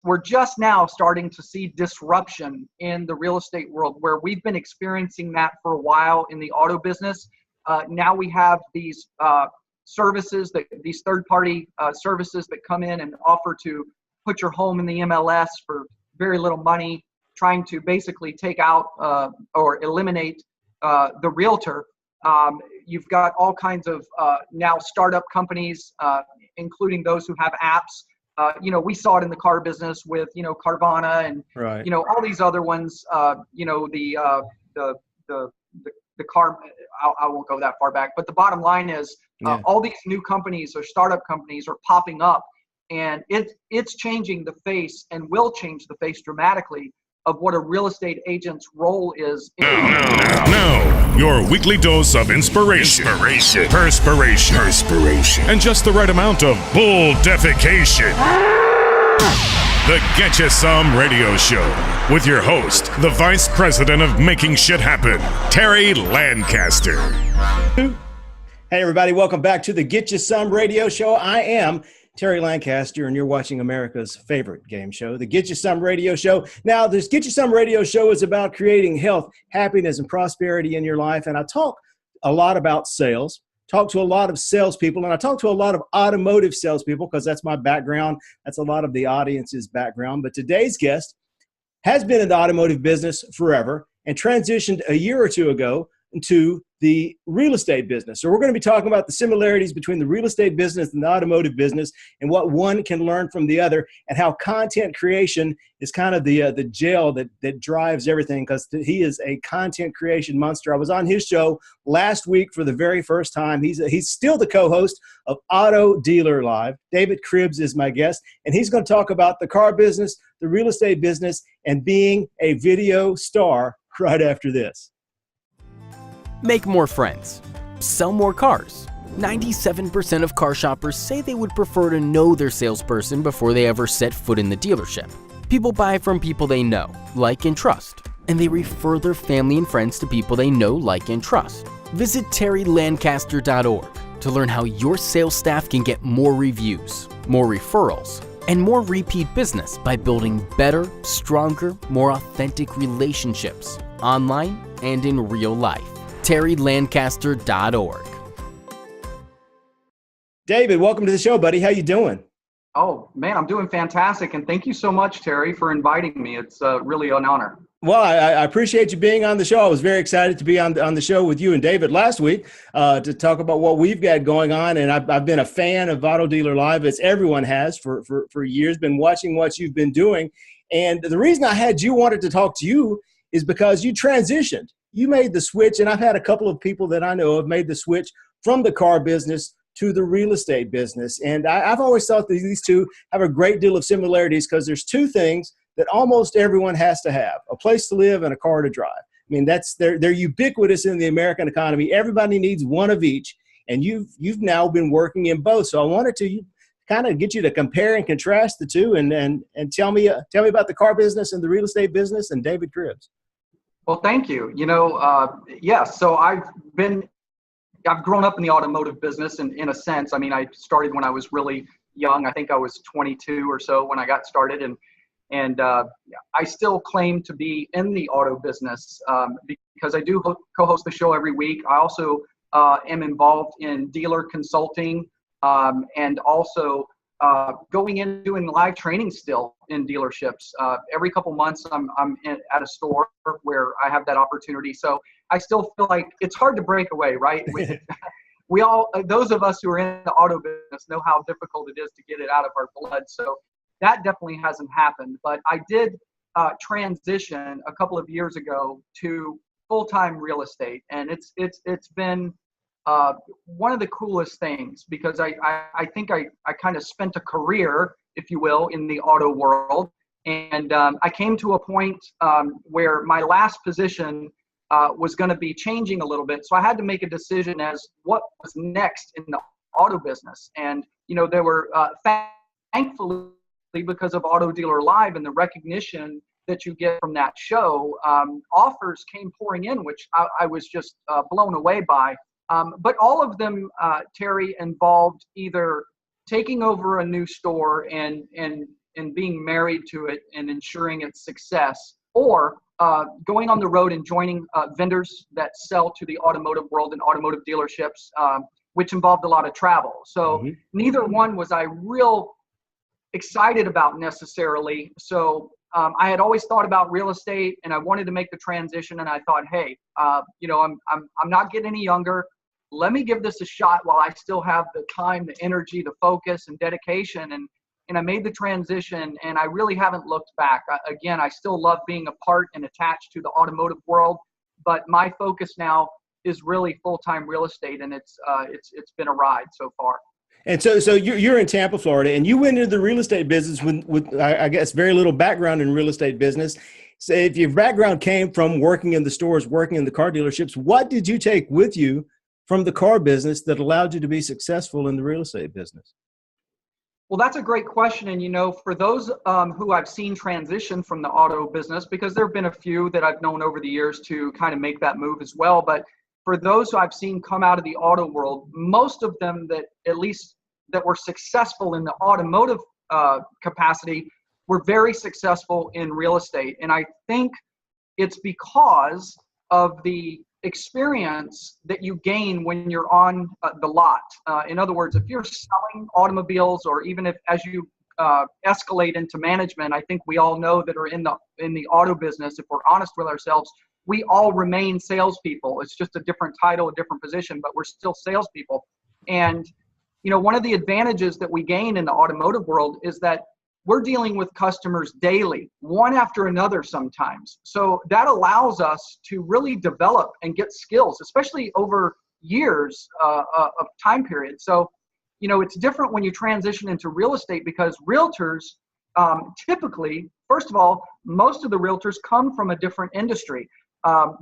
we're just now starting to see disruption in the real estate world, where we've been experiencing that for a while in the auto business. Now we have these services, these third-party services that come in and offer to put your home in the MLS for very little money, trying to basically take out or eliminate the realtor. You've got all kinds of now startup companies, including those who have apps. We saw it in the car business with, Carvana and, right. All these other ones, the car, I won't go that far back, but the bottom line is all these new companies or startup companies are popping up, and it's changing the face and will change the face dramatically of what a real estate agent's role is. Now, your weekly dose of inspiration, perspiration, and just the right amount of bull defecation. The Get You Some Radio Show with your host, the Vice President of Making Shit Happen, Terry Lancaster. Hey, everybody. Welcome back to the Get You Some Radio Show. I am Terry Lancaster, and you're watching America's favorite game show, the Get You Some Radio Show. Now, this Get You Some Radio Show is about creating health, happiness, and prosperity in your life. And I talk a lot about sales, talk to a lot of salespeople, and I talk to a lot of automotive salespeople because that's my background. That's a lot of the audience's background. But today's guest has been in the automotive business forever and transitioned a year or two ago into the real estate business. So we're going to be talking about the similarities between the real estate business and the automotive business and what one can learn from the other, and how content creation is kind of the gel that drives everything, because he is a content creation monster. I was on his show last week for the very first time. He's still the co-host of Auto Dealer Live. David Cribbs is my guest, and he's going to talk about the car business, the real estate business, and being a video star right after this. Make more friends. Sell more cars. 97% of car shoppers say they would prefer to know their salesperson before they ever set foot in the dealership. People buy from people they know, like, and trust, and they refer their family and friends to people they know, like, and trust. Visit terrylancaster.org to learn how your sales staff can get more reviews, more referrals, and more repeat business by building better, stronger, more authentic relationships online and in real life. terrylancaster.org. David, welcome to the show, buddy. How you doing? Oh, man, I'm doing fantastic. And thank you so much, Terry, for inviting me. It's really an honor. Well, I appreciate you being on the show. I was very excited to be on the show with you and David last week to talk about what we've got going on. And I've been a fan of Auto Dealer Live, as everyone has for years, been watching what you've been doing. And the reason I had you wanted to talk to you is because you transitioned. You made the switch, and I've had a couple of people that I know have made the switch from the car business to the real estate business. And I've always thought that these two have a great deal of similarities, because there's two things that almost everyone has to have: a place to live and a car to drive. I mean, they're ubiquitous in the American economy. Everybody needs one of each, and you've now been working in both. So I wanted to kind of get you to compare and contrast the two, and tell me about the car business and the real estate business, and David Cribbs. Well, thank you. Yes. So I've grown up in the automotive business in a sense. I mean, I started when I was really young. I think I was 22 or so when I got started, and I still claim to be in the auto business because I do co-host the show every week. I also am involved in dealer consulting and also going in doing live training still in dealerships. Every couple months I'm at a store where I have that opportunity. So I still feel like it's hard to break away, right? We all, those of us who are in the auto business, know how difficult it is to get it out of our blood. So that definitely hasn't happened. But I did transition a couple of years ago to full-time real estate. And it's been one of the coolest things, because I think I kind of spent a career, if you will, in the auto world. And I came to a point where my last position was going to be changing a little bit. So I had to make a decision as what was next in the auto business. And, there were, thankfully, because of Auto Dealer Live and the recognition that you get from that show, offers came pouring in, which I was just blown away by. But all of them, Terry, involved either taking over a new store and being married to it and ensuring its success, or going on the road and joining vendors that sell to the automotive world and automotive dealerships, which involved a lot of travel. So neither one was I real excited about necessarily. So I had always thought about real estate, and I wanted to make the transition. And I thought, hey, you know, I'm not getting any younger. Let me give this a shot while I still have the time, the energy, the focus, and dedication. And I made the transition, and I really haven't looked back. Again, I still love being a part and attached to the automotive world, but my focus now is really full-time real estate, and it's been a ride so far. And so you're in Tampa, Florida, and you went into the real estate business with I guess very little background in real estate business. So if your background came from working in the stores, working in the car dealerships, what did you take with you from the car business that allowed you to be successful in the real estate business? Well, that's a great question. And, you know, for those who I've seen transition from the auto business, because there have been a few that I've known over the years to kind of make that move as well. But for those who I've seen come out of the auto world, most of them that at least that were successful in the automotive capacity were very successful in real estate. And I think it's because of the experience that you gain when you're on the lot. In other words, if you're selling automobiles, or even if as you escalate into management, I think we all know that are in the auto business, if we're honest with ourselves, we all remain salespeople. It's just a different title, a different position, but we're still salespeople. And you know, one of the advantages that we gain in the automotive world is that we're dealing with customers daily, one after another sometimes. So that allows us to really develop and get skills, especially over years of time period. So, you know, it's different when you transition into real estate, because realtors typically, first of all, most of the realtors come from a different industry.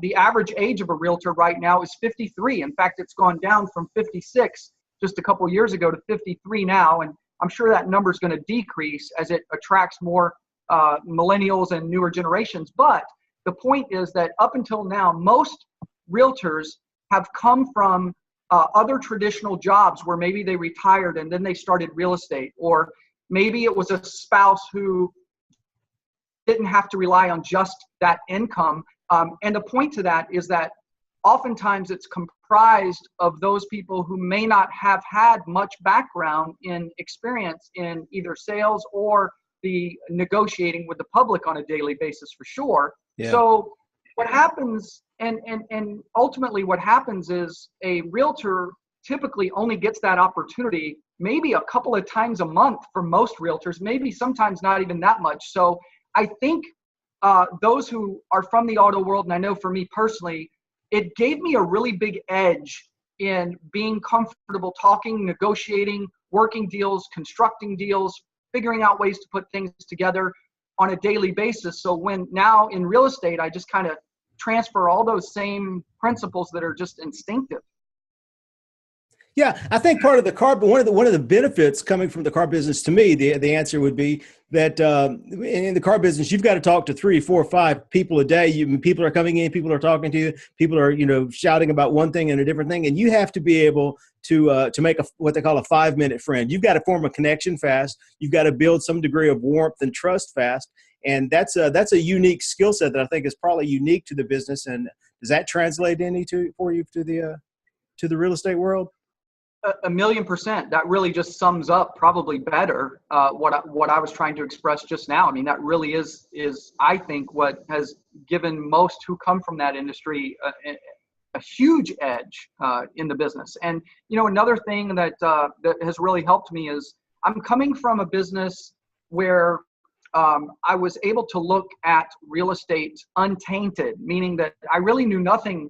The average age of a realtor right now is 53. In fact, it's gone down from 56 just a couple of years ago to 53 now. And I'm sure that number is going to decrease as it attracts more millennials and newer generations. But the point is that up until now, most realtors have come from other traditional jobs where maybe they retired and then they started real estate, or maybe it was a spouse who didn't have to rely on just that income. And the point to that is that oftentimes it's comprised of those people who may not have had much background in experience in either sales or the negotiating with the public on a daily basis, for sure. Yeah. So what happens, and ultimately what happens is a realtor typically only gets that opportunity maybe a couple of times a month for most realtors, maybe sometimes not even that much. So I think those who are from the auto world, and I know for me personally, it gave me a really big edge in being comfortable talking, negotiating, working deals, constructing deals, figuring out ways to put things together on a daily basis. So when now in real estate, I just kind of transfer all those same principles that are just instinctive. Yeah, I think part of the car, one of the benefits coming from the car business, to me, the answer would be that in the car business, you've got to talk to 3, 4, 5 people a day. People are coming in, people are talking to you, people are shouting about one thing and a different thing, and you have to be able to make what they call a 5-minute friend. You've got to form a connection fast. You've got to build some degree of warmth and trust fast, and that's a unique skill set that I think is probably unique to the business. And does that translate for you to the real estate world? 1,000,000%. That really just sums up probably better what I was trying to express just now. I mean, that really is I think what has given most who come from that industry a huge edge in the business. And another thing that has really helped me is I'm coming from a business where I was able to look at real estate untainted, meaning that I really knew nothing.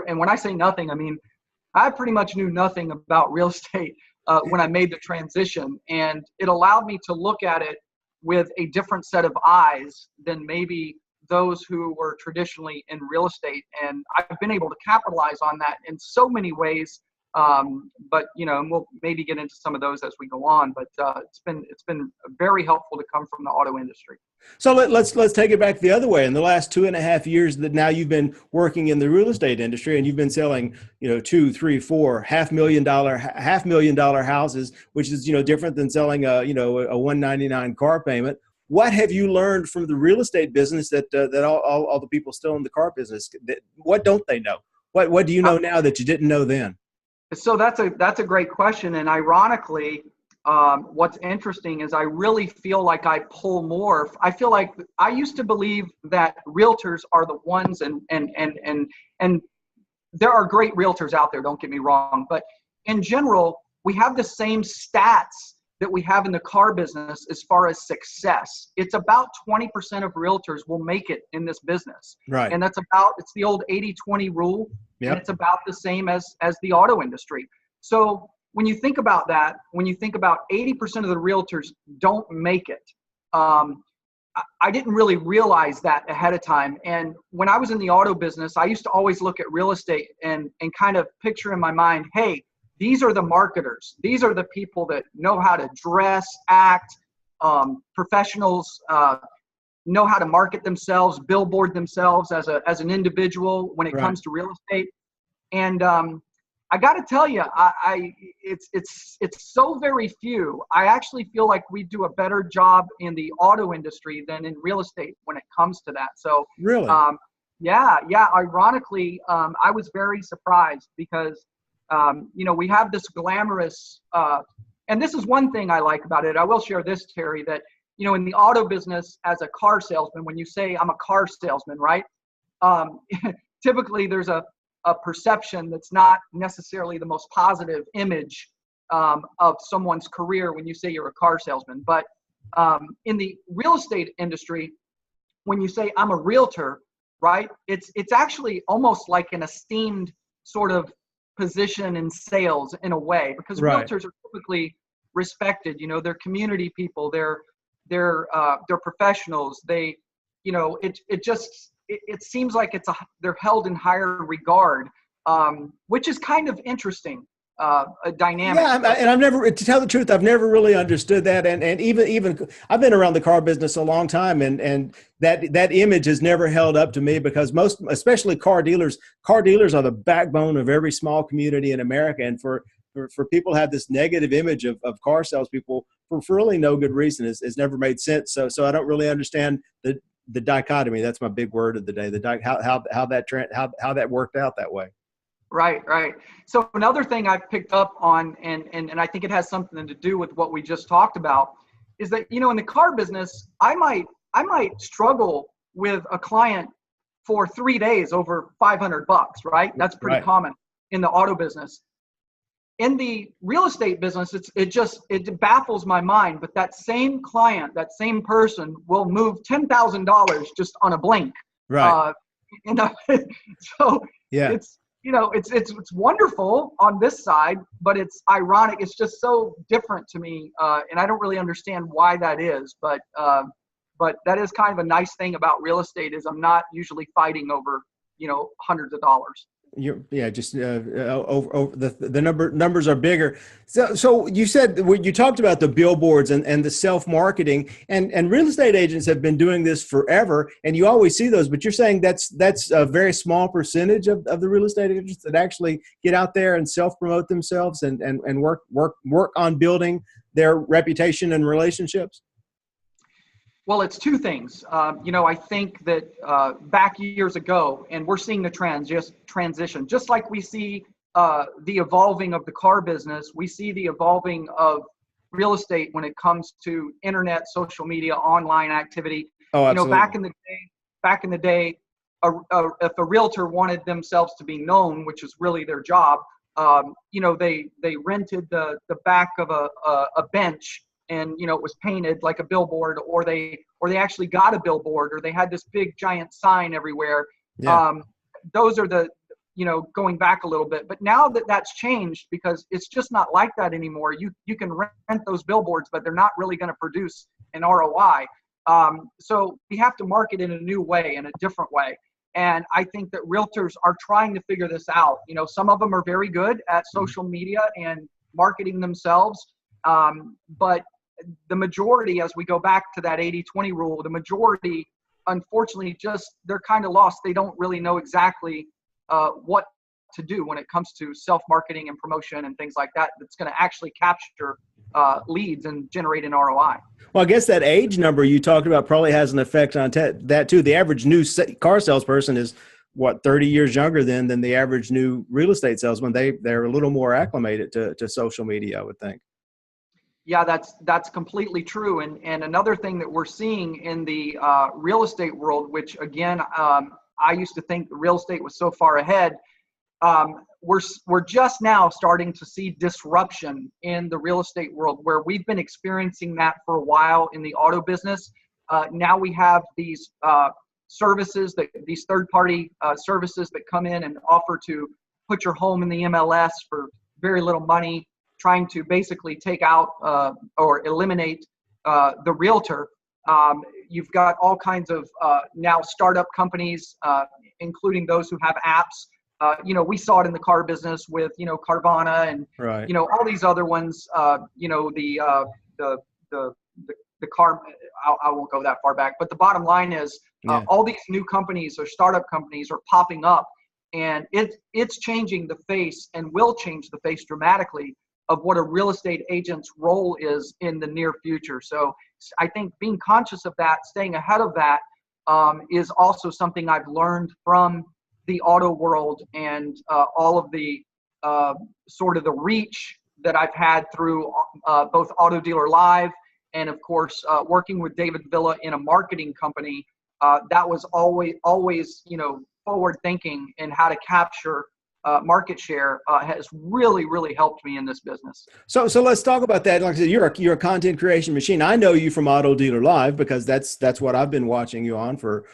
And when I say nothing, I mean I pretty much knew nothing about real estate when I made the transition, and it allowed me to look at it with a different set of eyes than maybe those who were traditionally in real estate. And I've been able to capitalize on that in so many ways But and we'll maybe get into some of those as we go on. But it's been very helpful to come from the auto industry. So let's take it back the other way. In the last 2.5 years that now you've been working in the real estate industry, and you've been selling, $2, $3, $4, $500,000 houses, which is different than selling a $199 car payment. What have you learned from the real estate business that all the people still in the car business? What don't they know? What do you know now that you didn't know then? So that's a great question, and ironically, what's interesting is I really feel like I pull more. I feel like I used to believe that realtors are the ones, and there are great realtors out there, don't get me wrong, but in general, we have the same stats that we have in the car business as far as success. It's about 20% of realtors will make it in this business. Right. And it's the old 80-20 rule. Yep. And it's about the same as the auto industry. So when you think about that, when you think about 80% of the realtors don't make it, I didn't really realize that ahead of time. And when I was in the auto business, I used to always look at real estate and kind of picture in my mind, hey, these are the marketers. These are the people that know how to dress, act, professionals, know how to market themselves, billboard themselves as an individual when it comes to real estate. And I got to tell you, it's so very few. I actually feel like we do a better job in the auto industry than in real estate when it comes to that. So really, yeah. Ironically, I was very surprised because we have this glamorous, and this is one thing I like about it. I will share this, Terry, that in the auto business as a car salesman, when you say I'm a car salesman, right? Typically there's a perception that's not necessarily the most positive image of someone's career when you say you're a car salesman. But in the real estate industry, when you say I'm a realtor, right, it's actually almost like an esteemed sort of position in sales in a way, because realtors are typically respected. They're community people. They're professionals. They, it seems like they're held in higher regard, which is kind of interesting, a dynamic. Yeah, and I've never, to tell the truth, I've never really understood that. And even I've been around the car business a long time, and that image has never held up to me, because especially car dealers are the backbone of every small community in America. And for people to have this negative image of car salespeople for really no good reason has never made sense. So I don't really understand the dichotomy. That's my big word of the day. How that worked out that way. Right. So another thing I've picked up on, and I think it has something to do with what we just talked about, is that in the car business, I might struggle with a client for 3 days over $500, right? That's pretty common in the auto business. In the real estate business, it baffles my mind, but that same client, that same person will move $10,000 just on a blink. Right. So yeah, it's wonderful on this side, but it's ironic. It's just so different to me, and I don't really understand why that is. But that is kind of a nice thing about real estate, is I'm not usually fighting over hundreds of dollars. Over the numbers are bigger. So you said, you talked about the billboards and the self-marketing, and real estate agents have been doing this forever, and you always see those, but you're saying that's a very small percentage of the real estate agents that actually get out there and self-promote themselves and work on building their reputation and relationships? Well, it's two things. I think that back years ago, and we're seeing the transition, just like we see the evolving of the car business, we see the evolving of real estate when it comes to internet, social media, online activity. Oh, absolutely. Back in the day, if a realtor wanted themselves to be known, which is really their job, they rented the back of a bench, and it was painted like a billboard, or they actually got a billboard, or they had this big giant sign everywhere. Yeah. Those are the going back a little bit, but now that's changed, because it's just not like that anymore. You can rent those billboards, but they're not really going to produce an ROI. So we have to market in a new way, in a different way. And I think that realtors are trying to figure this out. You know, some of them are very good at social media and marketing themselves. But the majority, as we go back to that 80-20 rule, the majority, unfortunately, they're kind of lost. They don't really know exactly what to do when it comes to self-marketing and promotion and things like that. That's going to actually capture leads and generate an ROI. Well, I guess that age number you talked about probably has an effect on that too. The average new car salesperson is what, 30 years younger than the average new real estate salesman. They're a little more acclimated to social media, I would think. Yeah, that's completely true. And another thing that we're seeing in the real estate world, which again, I used to think the real estate was so far ahead. We're just now starting to see disruption in the real estate world, where we've been experiencing that for a while in the auto business. Now we have these services, these third-party services that come in and offer to put your home in the MLS for very little money, trying to basically take out or eliminate the realtor. You've got all kinds of now startup companies, including those who have apps. You know, we saw it in the car business with, you know, Carvana and, right, you know, all these other ones, you know, the car, I won't go that far back, but the bottom line is all these new companies or startup companies are popping up, and it's changing the face and will change the face dramatically of what a real estate agent's role is in the near future. So I think being conscious of that, staying ahead of that, is also something I've learned from the auto world and all of the sort of the reach that I've had through both Auto Dealer Live and, of course, working with David Villa in a marketing company. That was always, you know, forward thinking and how to capture market share has really helped me in this business. So let's talk about that. Like I said, you're a content creation machine. I know you from Auto Dealer Live because that's what I've been watching you on for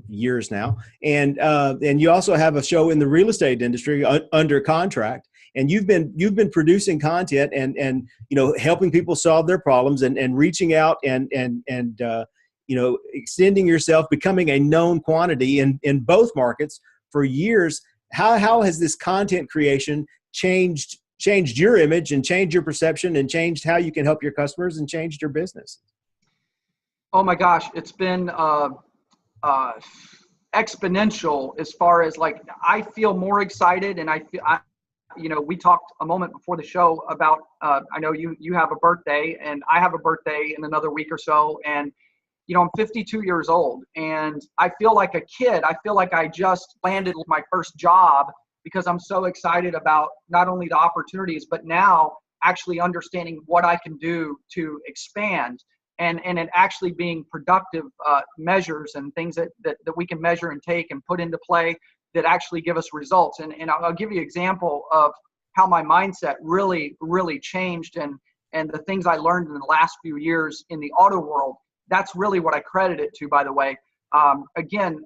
years now. And you also have a show in the real estate industry under contract. And you've been producing content and you know, helping people solve their problems and reaching out and you know, extending yourself, becoming a known quantity in both markets for years. How has this content creation changed your image and changed your perception and changed how you can help your customers and changed your business? Oh my gosh, it's been exponential as far as, like, I feel more excited, and you know, we talked a moment before the show about I know you have a birthday and I have a birthday in another week or so, and you know, I'm 52 years old and I feel like a kid. I feel like I just landed my first job because I'm so excited about not only the opportunities, but now actually understanding what I can do to expand and it actually being productive measures and things that we can measure and take and put into play that actually give us results. And I'll give you an example of how my mindset really changed and the things I learned in the last few years in the auto world. That's really what I credit it to, by the way. Again,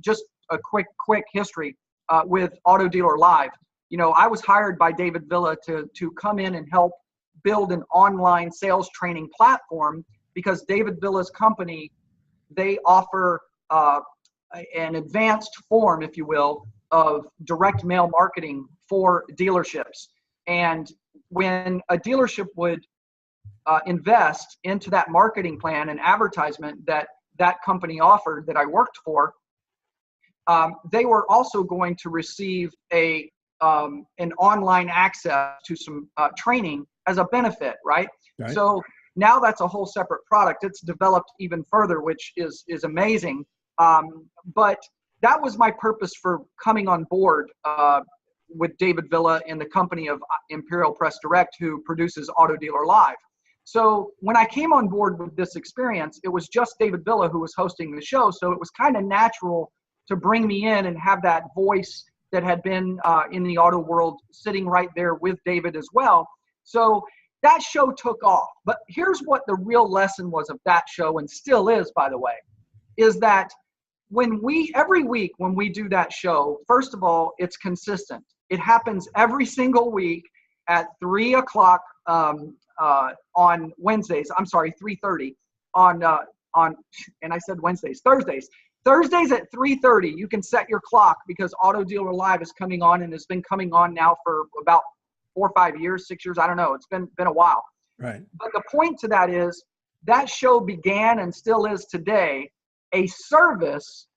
just a quick history with Auto Dealer Live. You know, I was hired by David Villa to come in and help build an online sales training platform because David Villa's company, they offer an advanced form, if you will, of direct mail marketing for dealerships. And when a dealership would invest into that marketing plan and advertisement that company offered that I worked for, they were also going to receive an online access to some training as a benefit, right? So now that's a whole separate product. It's developed even further, which is amazing. But that was my purpose for coming on board with David Villa in the company of Imperial Press Direct, who produces Auto Dealer Live. So when I came on board with this experience, it was just David Villa who was hosting the show. So it was kind of natural to bring me in and have that voice that had been in the auto world sitting right there with David as well. So that show took off. But here's what the real lesson was of that show, and still is, by the way, is that every week when we do that show, first of all, it's consistent. It happens every single week at 3 o'clock on Wednesdays. I'm sorry, 3:30 on and I said Wednesdays, Thursdays. Thursdays at 3:30, you can set your clock because Auto Dealer Live is coming on and has been coming on now for about 4 or 5 years, 6 years. I don't know. It's been a while. Right. But the point to that is that show began and still is today a service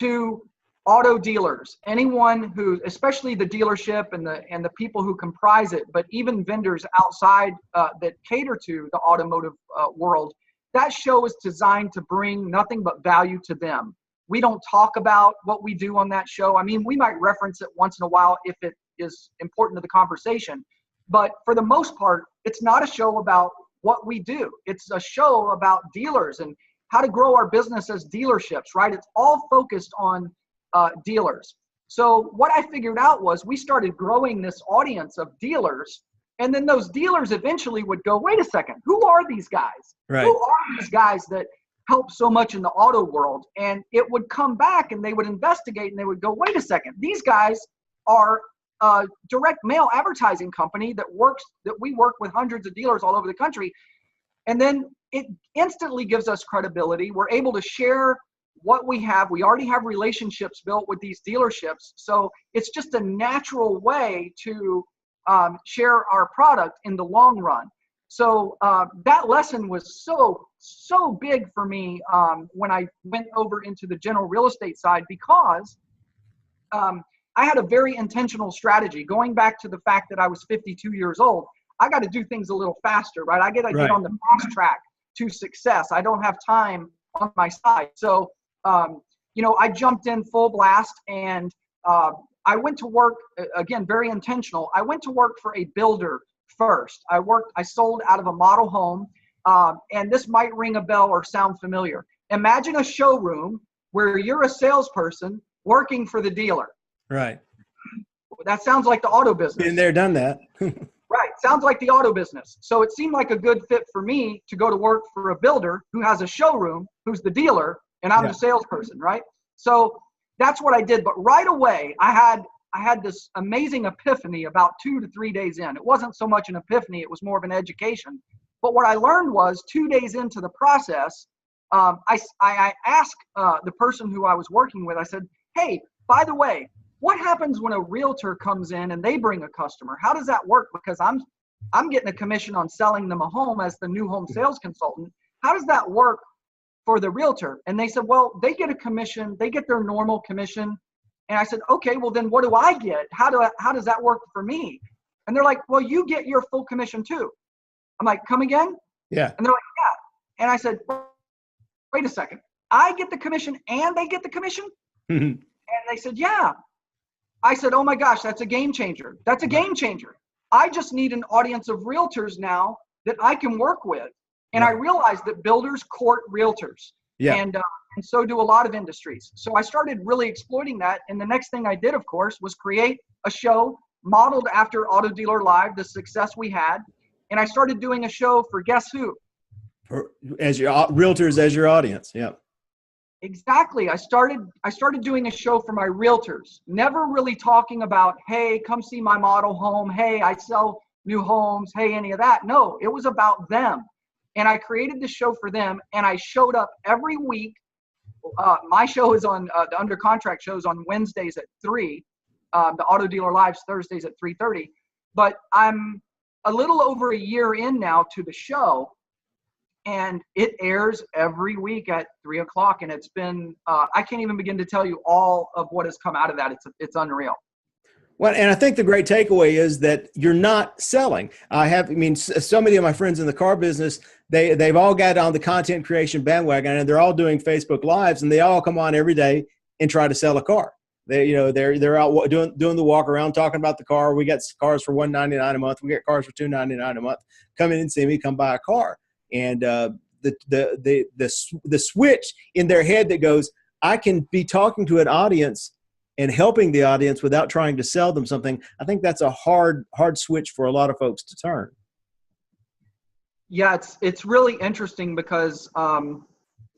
to auto dealers, anyone who, especially the dealership and the people who comprise it, but even vendors outside that cater to the automotive world. That show is designed to bring nothing but value to them. We don't talk about what we do on that show. I mean, we might reference it once in a while if it is important to the conversation, but for the most part, it's not a show about what we do. It's a show about dealers and how to grow our business as dealerships, right? It's all focused on dealers. So what I figured out was we started growing this audience of dealers, and then those dealers eventually would go, wait a second, who are these guys? Right. Who are these guys that help so much in the auto world? And it would come back and they would investigate and they would go, wait a second, these guys are a direct mail advertising company that we work with hundreds of dealers all over the country. And then it instantly gives us credibility. We're able to share what we have. We already have relationships built with these dealerships. So it's just a natural way to share our product in the long run. So that lesson was so big for me when I went over into the general real estate side, because I had a very intentional strategy. Going back to the fact that I was 52 years old, I got to do things a little faster, right? I got to get on the fast track to success. I don't have time on my side. So, I jumped in full blast, and I went to work, again, very intentional. I went to work for a builder first. I sold out of a model home, and this might ring a bell or sound familiar. Imagine a showroom where you're a salesperson working for the dealer. Right. That sounds like the auto business. Been there, done that. Right. Sounds like the auto business. So it seemed like a good fit for me to go to work for a builder who has a showroom, who's the dealer, and I'm the salesperson, right? So that's what I did. But right away, I had this amazing epiphany about 2 to 3 days in. It wasn't so much an epiphany, it was more of an education. But what I learned was 2 days into the process, I asked the person who I was working with, I said, hey, by the way, what happens when a realtor comes in and they bring a customer? How does that work? Because I'm getting a commission on selling them a home as the new home sales consultant. How does that work for the realtor? And they said, well, they get a commission. They get their normal commission. And I said, okay, well then what do I get? How does that work for me? And they're like, well, you get your full commission too. I'm like, come again? Yeah. And they're like, yeah. And I said, wait a second. I get the commission and they get the commission? And they said, yeah. I said, oh my gosh, that's a game changer. That's a game changer. I just need an audience of realtors now that I can work with. And I realized that builders court realtors. Yeah. And so do a lot of industries. So I started really exploiting that. And the next thing I did, of course, was create a show modeled after Auto Dealer Live, the success we had. And I started doing a show for guess who? As your realtors, as your audience. Yeah. Exactly. I started doing a show for my realtors, never really talking about, hey, come see my model home. Hey, I sell new homes. Hey, any of that. No, it was about them. And I created this show for them, and I showed up every week. My show is on the under contract shows on Wednesdays at 3. The Auto Dealer Live's Thursdays at 3:30. But I'm a little over a year in now to the show, and it airs every week at 3 o'clock. And it's been, I can't even begin to tell you all of what has come out of that. It's unreal. Well, and I think the great takeaway is that you're not selling. So many of my friends in the car business, they've all got on the content creation bandwagon, and they're all doing Facebook Lives, and they all come on every day and try to sell a car. They're out doing the walk around, talking about the car. We got cars for $199 a month. We get cars for $299 a month. Come in and see me. Come buy a car. And the switch in their head that goes, I can be talking to an audience and helping the audience without trying to sell them something. I think that's a hard switch for a lot of folks to turn. Yeah, it's really interesting because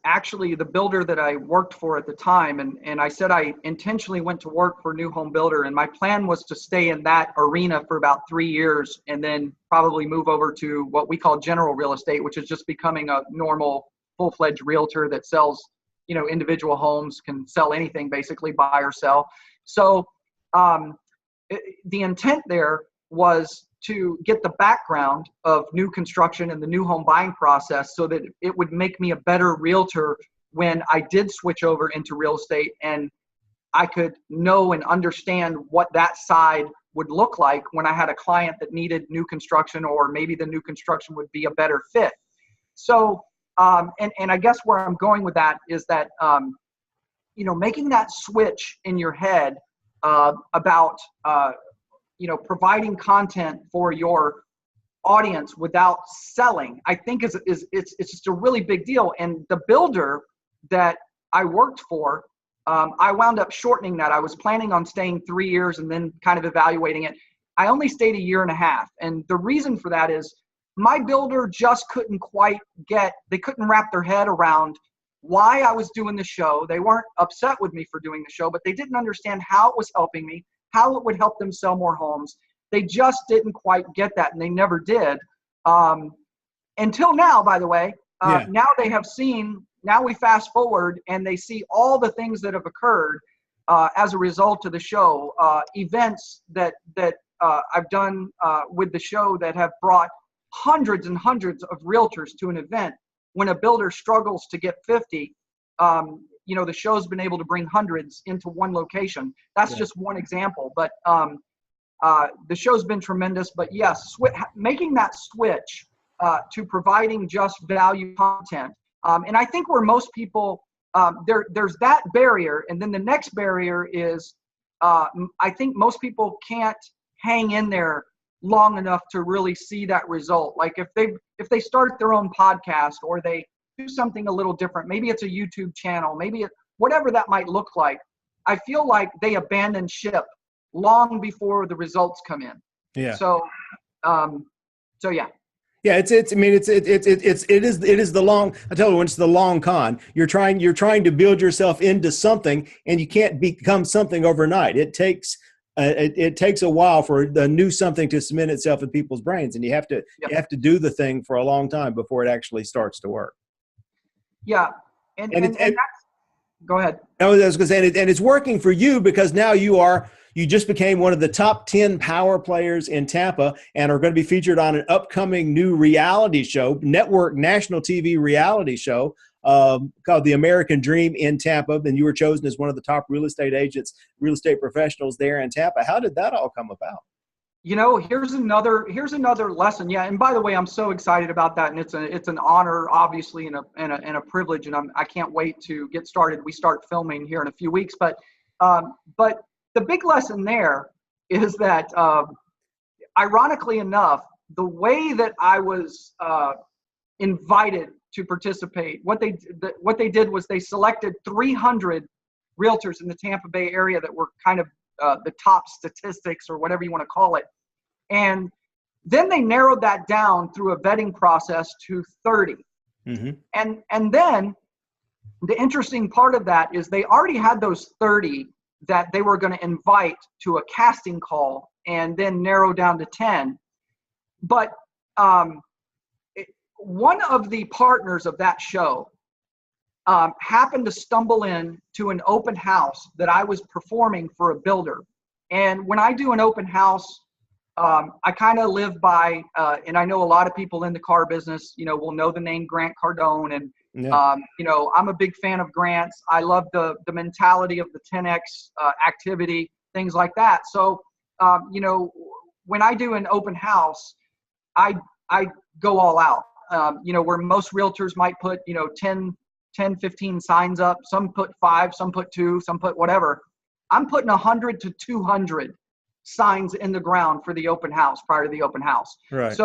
actually the builder that I worked for at the time, and I said I intentionally went to work for a new home builder, and my plan was to stay in that arena for about 3 years and then probably move over to what we call general real estate, which is just becoming a normal full-fledged realtor that sells, individual homes, can sell anything basically, buy or sell. So the intent there was to get the background of new construction and the new home buying process so that it would make me a better realtor when I did switch over into real estate, and I could know and understand what that side would look like when I had a client that needed new construction, or maybe the new construction would be a better fit. So, and I guess where I'm going with that is that, making that switch in your head about, providing content for your audience without selling, I think it's just a really big deal. And the builder that I worked for, I wound up shortening that. I was planning on staying 3 years and then kind of evaluating it. I only stayed 1.5 years. And the reason for that is my builder just couldn't quite they couldn't wrap their head around why I was doing the show. They weren't upset with me for doing the show, but they didn't understand how it was helping me, how it would help them sell more homes. They just didn't quite get that, and they never did. Until now, by the way. Now they have seen, now we fast forward and they see all the things that have occurred as a result of the show, events that I've done with the show that have brought hundreds and hundreds of realtors to an event. When a builder struggles to get 50, the show's been able to bring hundreds into one location. That's just one example, but the show's been tremendous. But yes, making that switch to providing just value content. And I think where most people, there's that barrier. And then the next barrier is, I think most people can't hang in there long enough to really see that result. Like if they start their own podcast, or they do something a little different, maybe it's a YouTube channel, maybe whatever that might look like, I feel like they abandon ship long before the results come in. Yeah. So yeah. Yeah, it is the long, I tell you, when it's the long con, you're trying to build yourself into something, and you can't become something overnight. It takes a while for the new something to cement itself in people's brains, and you have to do the thing for a long time before it actually starts to work. Yeah. And that's, go ahead. I was going to say, and it's working for you because now you just became one of the top 10 power players in Tampa, and are going to be featured on an upcoming new reality show, network national TV reality show called The American Dream in Tampa. And you were chosen as one of the top real estate agents, real estate professionals there in Tampa. How did that all come about? Here's another lesson. Yeah. And by the way, I'm so excited about that. And it's an honor, obviously, and a privilege. And I can't wait to get started. We start filming here in a few weeks, but the big lesson there is that, ironically enough, the way that I was invited to participate, what they did was they selected 300 realtors in the Tampa Bay area that were kind of the top statistics, or whatever you want to call it. And then they narrowed that down through a vetting process to 30. Mm-hmm. And then the interesting part of that is they already had those 30 that they were going to invite to a casting call and then narrow down to 10. But one of the partners of that show happened to stumble in to an open house that I was performing for a builder. And when I do an open house, I kind of live by, and I know a lot of people in the car business, will know the name Grant Cardone. And yeah. I'm a big fan of Grant's. I love the mentality of the 10X activity, things like that. So, when I do an open house, I go all out. Where most realtors might put, 10, 15 signs up, some put 5, some put 2, some put whatever. I'm putting 100 to 200 signs in the ground for the open house prior to the open house. Right.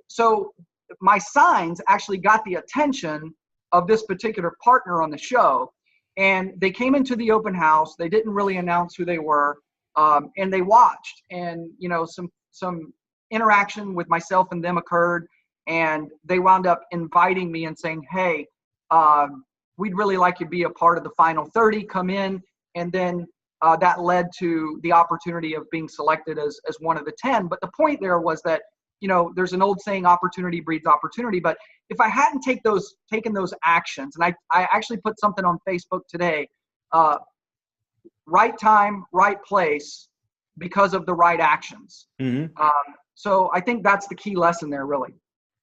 So my signs actually got the attention of this particular partner on the show, and they came into the open house. They didn't really announce who they were, and they watched, and some interaction with myself and them occurred, and they wound up inviting me and saying, hey, we'd really like you to be a part of the final 30, come in. And then that led to the opportunity of being selected as one of the 10. But the point there was that there's an old saying, opportunity breeds opportunity. But if I hadn't taken those actions, and I actually put something on Facebook today, right time, right place, because of the right actions. Mm-hmm. So I think that's the key lesson there, really.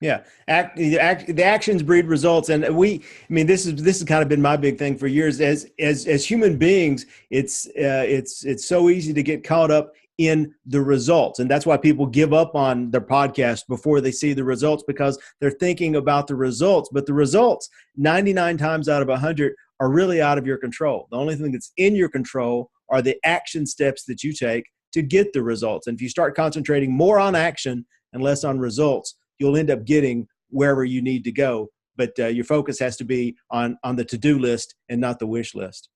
Yeah, the actions breed results, and this has kind of been my big thing for years. As human beings, it's so easy to get caught up in the results, and that's why people give up on their podcast before they see the results, because they're thinking about the results. But the results, 99 times out of 100, are really out of your control. The only thing that's in your control are the action steps that you take to get the results. And if you start concentrating more on action and less on results, you'll end up getting wherever you need to go. But your focus has to be on the to-do list and not the wish list.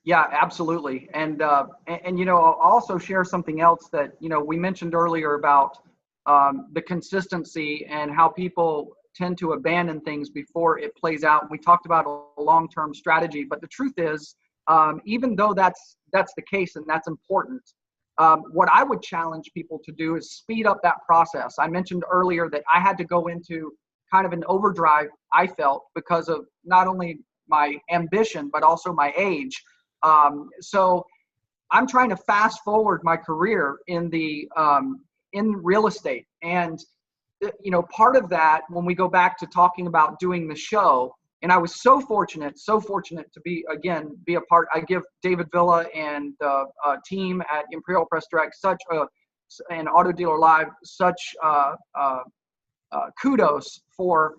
Yeah, absolutely. And I'll also share something else that, we mentioned earlier about the consistency and how people tend to abandon things before it plays out. We talked about a long-term strategy, but the truth is, even though that's the case and that's important, what I would challenge people to do is speed up that process. I mentioned earlier that I had to go into kind of an overdrive, I felt, because of not only my ambition, but also my age. So I'm trying to fast forward my career in real estate. And, part of that, when we go back to talking about doing the show, and I was so fortunate to be a part. I give David Villa and the team at Imperial Press Direct and Auto Dealer Live such kudos for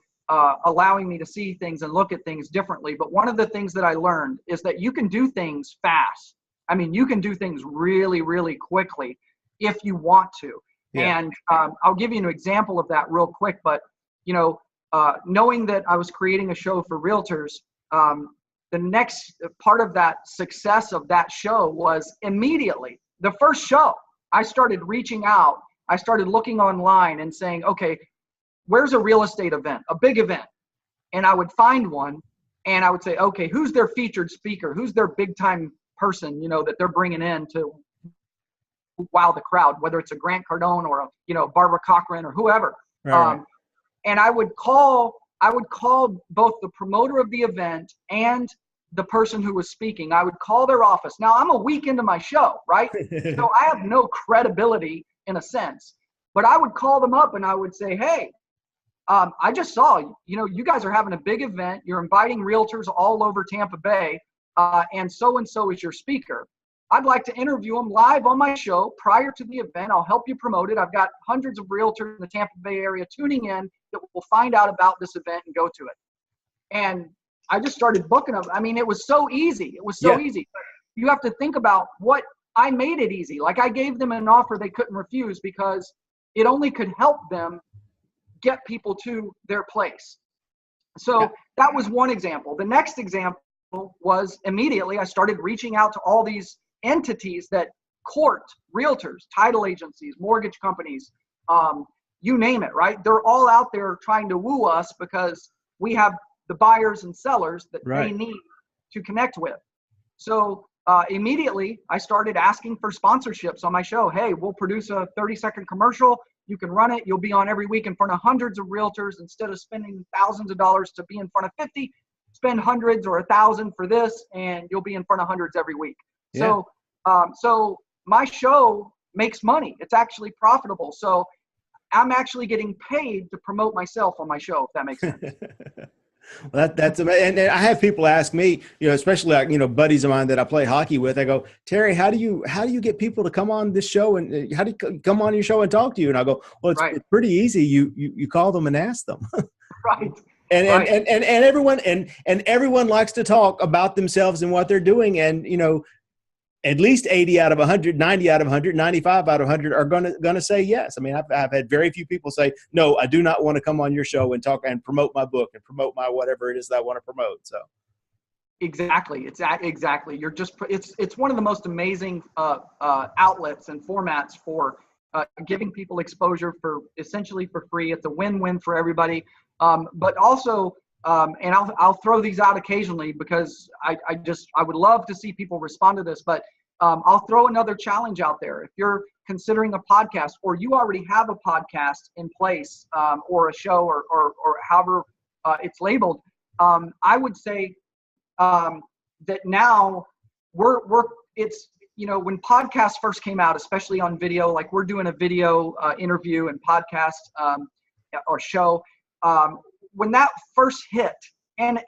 allowing me to see things and look at things differently. But one of the things that I learned is that you can do things fast. I mean, you can do things really, really quickly if you want to. Yeah. And I'll give you an example of that real quick. But, knowing that I was creating a show for realtors, the next part of that success of that show was immediately the first show. I started reaching out. I started looking online and saying, okay, where's a real estate event, a big event? And I would find one and I would say, okay, who's their featured speaker? Who's their big time person, that they're bringing in to wow the crowd, whether it's a Grant Cardone or Barbara Cochran or whoever. Right. And I would call both the promoter of the event and the person who was speaking. I would call their office. Now I'm a week into my show, right? So I have no credibility in a sense, but I would call them up and I would say, hey, I just saw, you guys are having a big event. You're inviting realtors all over Tampa Bay, and so is your speaker. I'd like to interview them live on my show prior to the event. I'll help you promote it. I've got hundreds of realtors in the Tampa Bay area tuning in that will find out about this event and go to it. And I just started booking them. I mean, it was so easy. It was so easy. You have to think about what I made it easy. Like I gave them an offer they couldn't refuse because it only could help them get people to their place. So that was one example. The next example was immediately I started reaching out to all these entities that court realtors, title agencies, mortgage companies, you name it, right? They're all out there trying to woo us because we have the buyers and sellers that they need to connect with. So immediately I started asking for sponsorships on my show. Hey, we'll produce a 30-second commercial. You can run it. You'll be on every week in front of hundreds of realtors. Instead of spending thousands of dollars to be in front of 50, spend hundreds or 1,000 for this, and you'll be in front of hundreds every week. Yeah. So my show makes money. It's actually profitable. So I'm actually getting paid to promote myself on my show, if that makes sense. Well, that's amazing. And I have people ask me, especially like, buddies of mine that I play hockey with. I go, Terry, how do you get people to come on this show, and how do you come on your show and talk to you? And I go, well, it's pretty easy. You call them and ask them. Right. And everyone likes to talk about themselves and what they're doing. And, at least 80 out of 100, 90 out of 100, 95 out of 100 are going to say yes. I mean, I've had very few people say, no, I do not want to come on your show and talk and promote my book and promote my whatever it is that I want to promote. So. Exactly. Exactly. It's one of the most amazing outlets and formats for giving people exposure essentially for free. It's a win-win for everybody. But also, and I'll throw these out occasionally because I would love to see people respond to this, but I'll throw another challenge out there. If you're considering a podcast, or you already have a podcast in place, or a show, or however it's labeled, I would say that now it's, when podcasts first came out, especially on video, like we're doing a video interview and podcast or show, when that first hit, and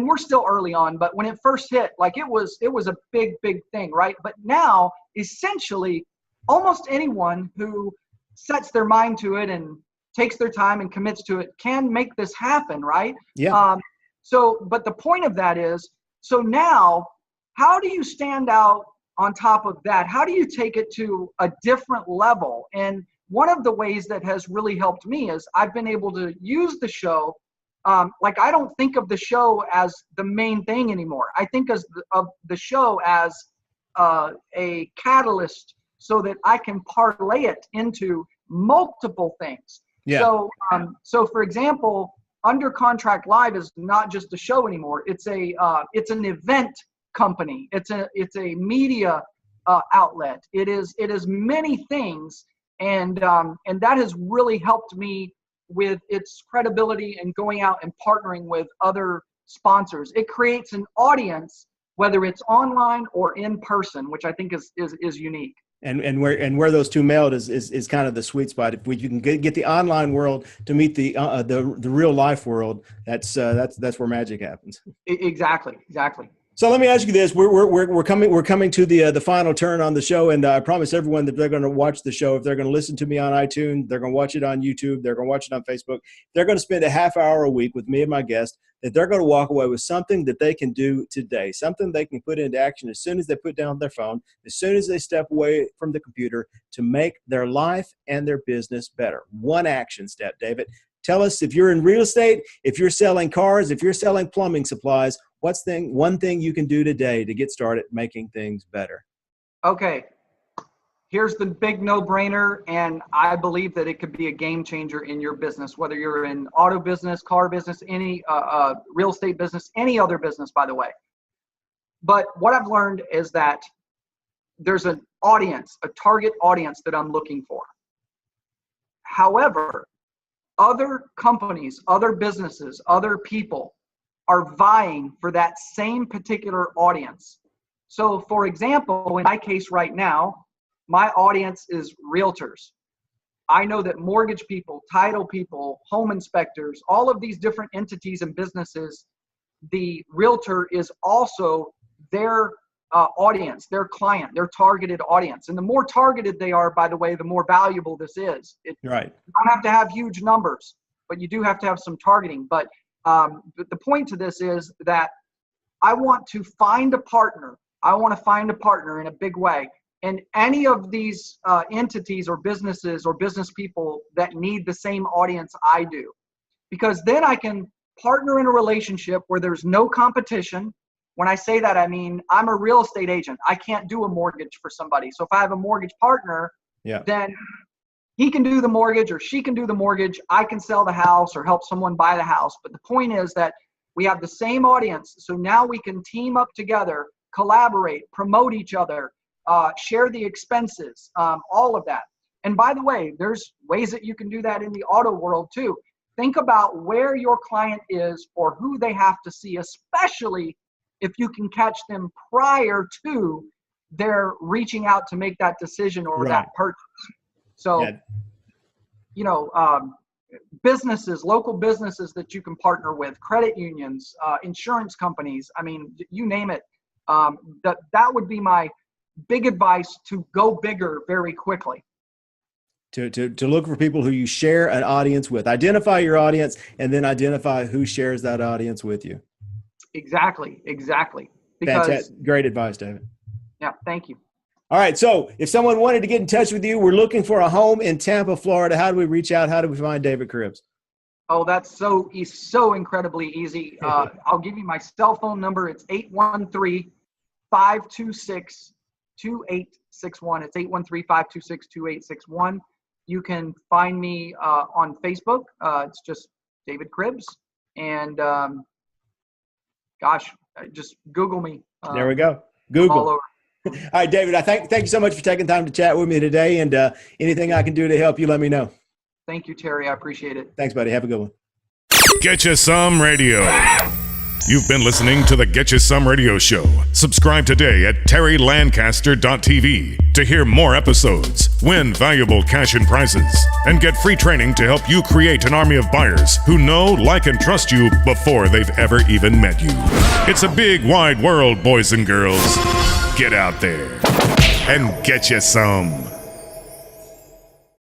we're still early on, but when it first hit, like it was a big thing, right? But now, essentially, almost anyone who sets their mind to it and takes their time and commits to it can make this happen, right? Yeah. But the point of that is, so now, how do you stand out on top of that? How do you take it to a different level? And one of the ways that has really helped me is I've been able to use the show. Like, I don't think of the show as the main thing anymore. I think of the show as a catalyst so that I can parlay it into multiple things. Yeah. So for example, Under Contract Live is not just a show anymore. It's an event company. It's a media outlet. It is many things, and that has really helped me with its credibility and going out and partnering with other sponsors. It creates an audience, whether it's online or in person, which I think is unique. And where those two meld is kind of the sweet spot. If you can get the online world to meet the real life world, that's where magic happens. Exactly. So let me ask you this: we're coming to the final turn on the show, and I promise everyone that they're going to watch the show. If they're going to listen to me on iTunes, they're going to watch it on YouTube, they're going to watch it on Facebook. They're going to spend a half hour a week with me and my guest. That they're going to walk away with something that they can do today, something they can put into action as soon as they put down their phone, as soon as they step away from the computer, to make their life and their business better. One action step, David. Tell us, if you're in real estate, if you're selling cars, if you're selling plumbing supplies, what's one thing you can do today to get started making things better? Okay. Here's the big no-brainer, and I believe that it could be a game changer in your business, whether you're in auto business, car business, any real estate business, any other business, by the way. But what I've learned is that there's an audience, a target audience that I'm looking for. However, other companies, other businesses, other people are vying for that same particular audience. So, for example, in my case right now, my audience is realtors. I know that mortgage people, title people, home inspectors, all of these different entities and businesses, the realtor is also their audience, their client, their targeted audience. And the more targeted they are, by the way, the more valuable this is. Right. You don't have to have huge numbers, but you do have to have some targeting. But the point to this is that I want to find a partner. I want to find a partner in a big way. And any of these entities or businesses or business people that need the same audience I do. Because then I can partner in a relationship where there's no competition. When I say that, I mean, I'm a real estate agent. I can't do a mortgage for somebody. So if I have a mortgage partner, then he can do the mortgage or she can do the mortgage. I can sell the house or help someone buy the house. But the point is that we have the same audience. So now we can team up together, collaborate, promote each other, share the expenses, all of that. And by the way, there's ways that you can do that in the auto world too. Think about where your client is or who they have to see, especially if you can catch them prior to their reaching out to make that decision or that purchase. So, businesses, local businesses that you can partner with, credit unions, insurance companies, I mean, you name it. That would be my big advice, to go bigger very quickly. To look for people who you share an audience with. Identify your audience and then identify who shares that audience with you. Exactly. Fantastic. Great advice, David. Yeah, thank you. All right. So if someone wanted to get in touch with you, we're looking for a home in Tampa, Florida. How do we reach out? How do we find David Cribbs? Oh, that's so incredibly easy. I'll give you my cell phone number. It's 813-526-2861. It's 813-526-2861. You can find me on Facebook. It's just David Cribbs. And just Google me. There we go. Google. All over. All right, David, I thank you so much for taking time to chat with me today. And anything I can do to help you, let me know. Thank you, Terry. I appreciate it. Thanks, buddy. Have a good one. Get You Some Radio. You've been listening to the Get You Some Radio Show. Subscribe today at terrylancaster.tv to hear more episodes, win valuable cash and prizes, and get free training to help you create an army of buyers who know, like, and trust you before they've ever even met you. It's a big, wide world, boys and girls. Get out there and get you some.